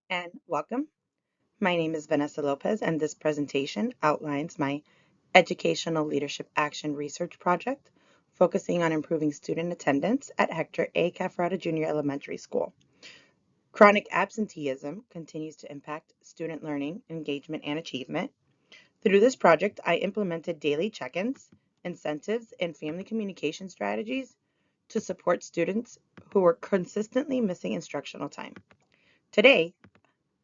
And welcome. My name is Vanessa Lopez, and this presentation outlines my Educational Leadership Action Research Project focusing on improving student attendance at Hector A. Cafrata Junior Elementary School. Chronic absenteeism continues to impact student learning, engagement, and achievement. Through this project, I implemented daily check-ins, incentives, and family communication strategies to support students who were consistently missing instructional time. Today,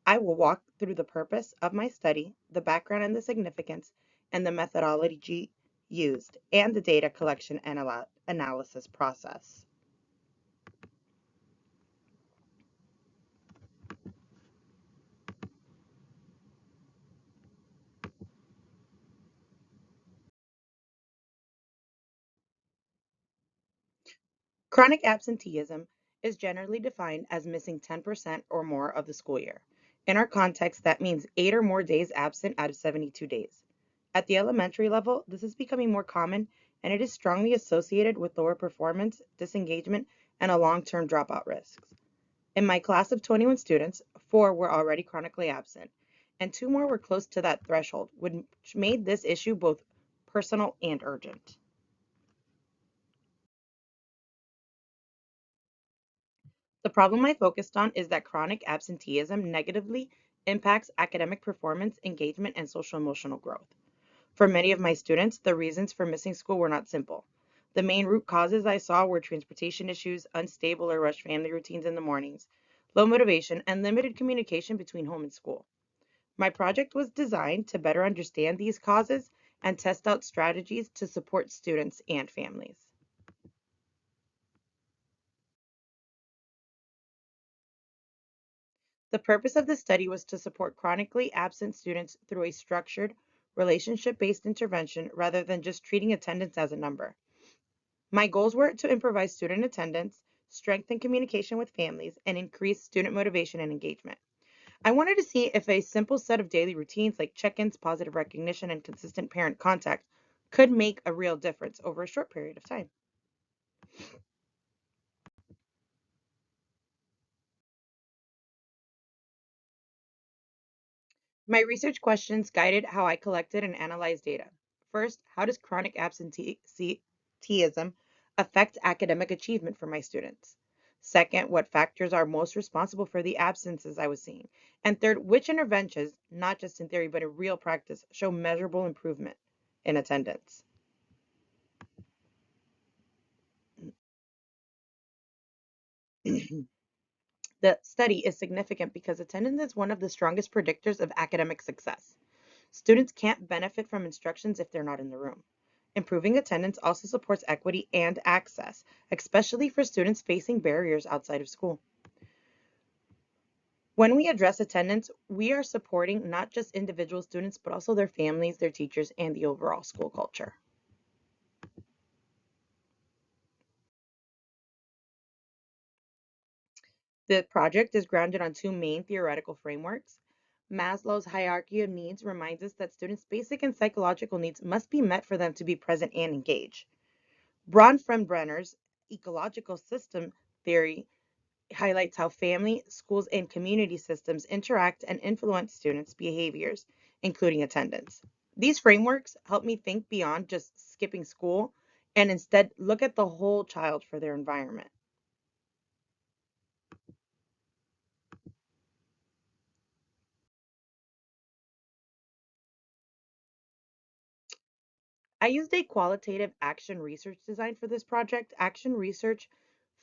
I will walk through the purpose of my study, the background and the significance, and the methodology used, and the data collection and analysis process. Chronic absenteeism is generally defined as missing 10% or more of the school year. In our context, that means 8 or more days absent out of 72 days. At the elementary level, this is becoming more common and it is strongly associated with lower performance, disengagement, and a long-term dropout risks. In my class of 21 students, 4 were already chronically absent, and 2 more were close to that threshold, which made this issue both personal and urgent. The problem I focused on is that chronic absenteeism negatively impacts academic performance, engagement, and social emotional growth. For many of my students, the reasons for missing school were not simple. The main root causes I saw were transportation issues, unstable or rushed family routines in the mornings, low motivation, and limited communication between home and school. My project was designed to better understand these causes and test out strategies to support students and families. The purpose of the study was to support chronically absent students through a structured, relationship-based intervention rather than just treating attendance as a number. My goals were to improvise student attendance, strengthen communication with families, and increase student motivation and engagement. I wanted to see if a simple set of daily routines like check-ins, positive recognition, and consistent parent contact could make a real difference over a short period of time. My research questions guided how I collected and analyzed data. First, how does chronic absenteeism affect academic achievement for my students? Second, what factors are most responsible for the absences I was seeing? And third, which interventions, not just in theory but in real practice, show measurable improvement in attendance? The study is significant because attendance is one of the strongest predictors of academic success. Students can't benefit from instructions if they're not in the room. Improving attendance also supports equity and access, especially for students facing barriers outside of school. When we address attendance, we are supporting not just individual students, but also their families, their teachers, and the overall school culture. The project is grounded on two main theoretical frameworks. Maslow's hierarchy of needs reminds us that students' basic and psychological needs must be met for them to be present and engaged. Bronfenbrenner's ecological system theory highlights how family, schools, and community systems interact and influence students' behaviors, including attendance. These frameworks help me think beyond just skipping school and instead look at the whole child for their environment. I used a qualitative action research design for this project. Action research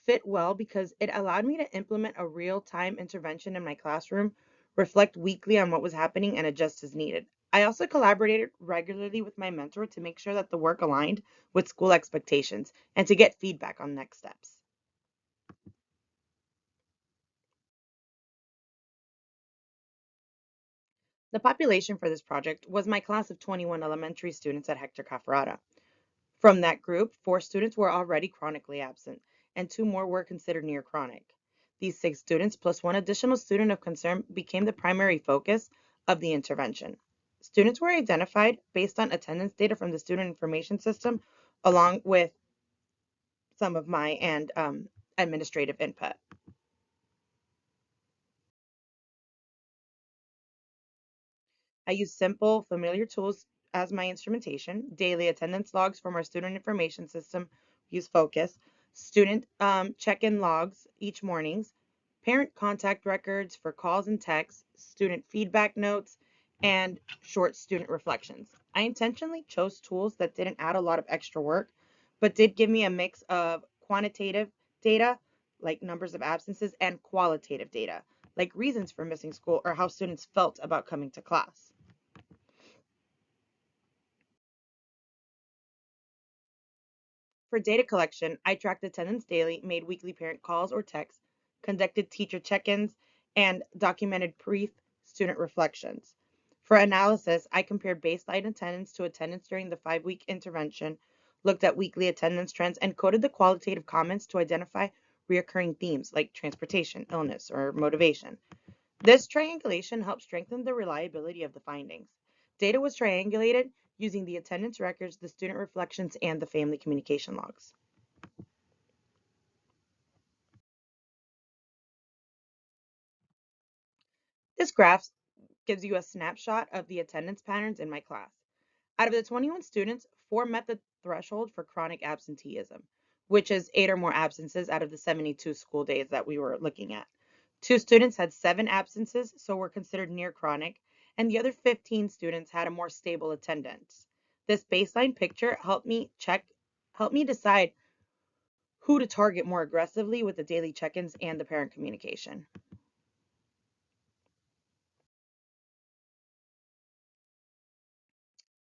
fit well because it allowed me to implement a real time intervention in my classroom, reflect weekly on what was happening, and adjust as needed. I also collaborated regularly with my mentor to make sure that the work aligned with school expectations and to get feedback on next steps. The population for this project was my class of 21 elementary students at Hector Cafarata. From that group, 4 students were already chronically absent, and 2 more were considered near chronic. These 6 students, plus one additional student of concern, became the primary focus of the intervention. Students were identified based on attendance data from the student information system, along with some of my and administrative input. I use simple, familiar tools as my instrumentation, daily attendance logs from our student information system, use Focus, student check-in logs each mornings, parent contact records for calls and texts, student feedback notes, and short student reflections. I intentionally chose tools that didn't add a lot of extra work, but did give me a mix of quantitative data, like numbers of absences, and qualitative data, like reasons for missing school or how students felt about coming to class. For data collection, I tracked attendance daily, made weekly parent calls or texts, conducted teacher check-ins, and documented brief student reflections. For analysis, I compared baseline attendance to attendance during the 5-week intervention, looked at weekly attendance trends, and coded the qualitative comments to identify reoccurring themes like transportation, illness, or motivation. This triangulation helped strengthen the reliability of the findings. Data was triangulated using the attendance records, the student reflections, and the family communication logs. This graph gives you a snapshot of the attendance patterns in my class. Out of the 21 students, 4 met the threshold for chronic absenteeism, which is 8 or more absences out of the 72 school days that we were looking at. 2 students had 7 absences, so were considered near chronic, and the other 15 students had a more stable attendance. This baseline picture helped me decide who to target more aggressively with the daily check-ins and the parent communication.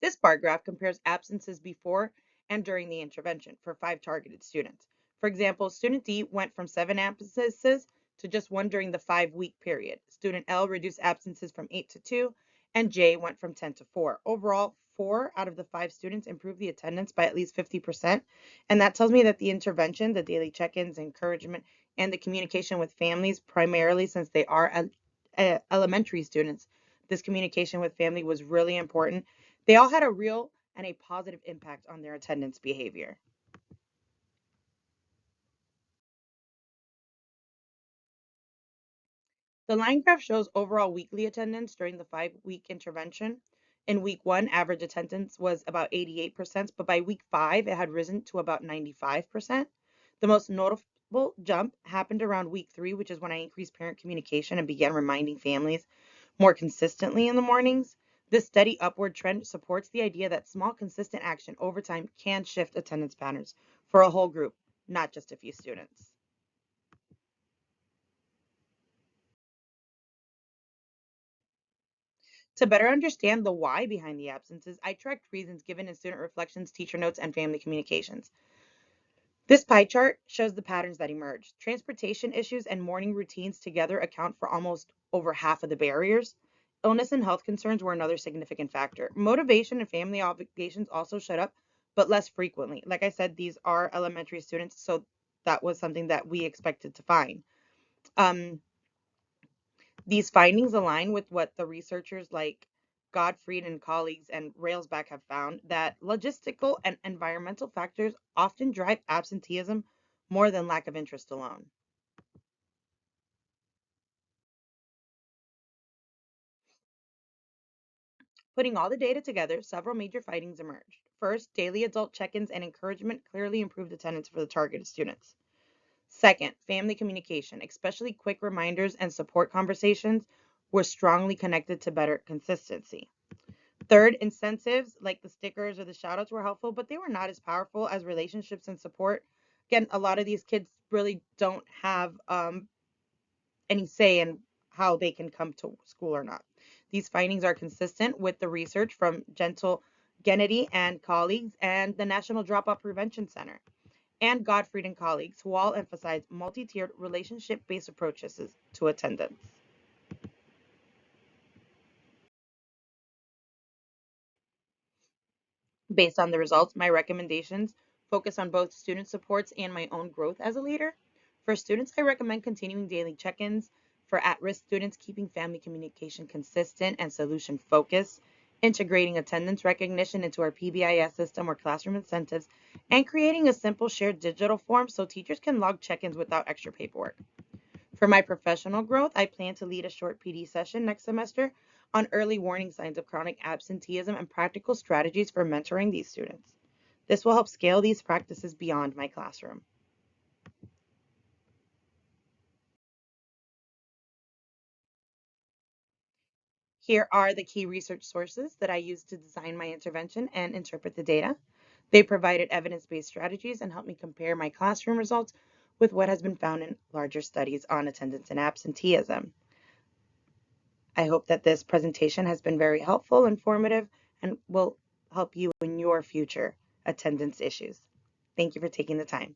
This bar graph compares absences before and during the intervention for 5 targeted students. For example, student D went from 7 absences to just 1 during the 5-week period. Student L reduced absences from 8 to 2, and J went from 10 to 4. Overall, 4 out of the 5 students improved the attendance by at least 50%. And that tells me that the intervention, the daily check-ins, encouragement, and the communication with families, primarily since they are elementary students, this communication with family was really important. They all had a real and a positive impact on their attendance behavior. The line graph shows overall weekly attendance during the 5-week intervention. In week 1, average attendance was about 88%, but by week 5, it had risen to about 95%. The most notable jump happened around week 3, which is when I increased parent communication and began reminding families more consistently in the mornings. This steady upward trend supports the idea that small, consistent action over time can shift attendance patterns for a whole group, not just a few students. To better understand the why behind the absences, I tracked reasons given in student reflections, teacher notes, and family communications. This pie chart shows the patterns that emerged. Transportation issues and morning routines together account for almost over half of the barriers. Illness and health concerns were another significant factor. Motivation and family obligations also showed up, but less frequently. Like I said, these are elementary students, so that was something that we expected to find. Um, These findings align with what the researchers like Gottfried and colleagues and Railsback have found, that logistical and environmental factors often drive absenteeism more than lack of interest alone. Putting all the data together, several major findings emerged. First, daily adult check-ins and encouragement clearly improved attendance for the targeted students. Second, family communication, especially quick reminders and support conversations, were strongly connected to better consistency. Third, incentives like the stickers or the shout outs were helpful, but they were not as powerful as relationships and support. Again, a lot of these kids really don't have any say in how they can come to school or not. These findings are consistent with the research from Gentle Gennady and colleagues and the National Dropout Prevention Center and Gottfried and colleagues, who all emphasize multi-tiered relationship-based approaches to attendance. Based on the results, my recommendations focus on both student supports and my own growth as a leader. For students, I recommend continuing daily check-ins. For at-risk students, keeping family communication consistent and solution focused, integrating attendance recognition into our PBIS system or classroom incentives, and creating a simple shared digital form so teachers can log check-ins without extra paperwork. For my professional growth, I plan to lead a short PD session next semester on early warning signs of chronic absenteeism and practical strategies for mentoring these students. This will help scale these practices beyond my classroom. Here are the key research sources that I used to design my intervention and interpret the data. They provided evidence-based strategies and helped me compare my classroom results with what has been found in larger studies on attendance and absenteeism. I hope that this presentation has been very helpful, informative, and will help you in your future attendance issues. Thank you for taking the time.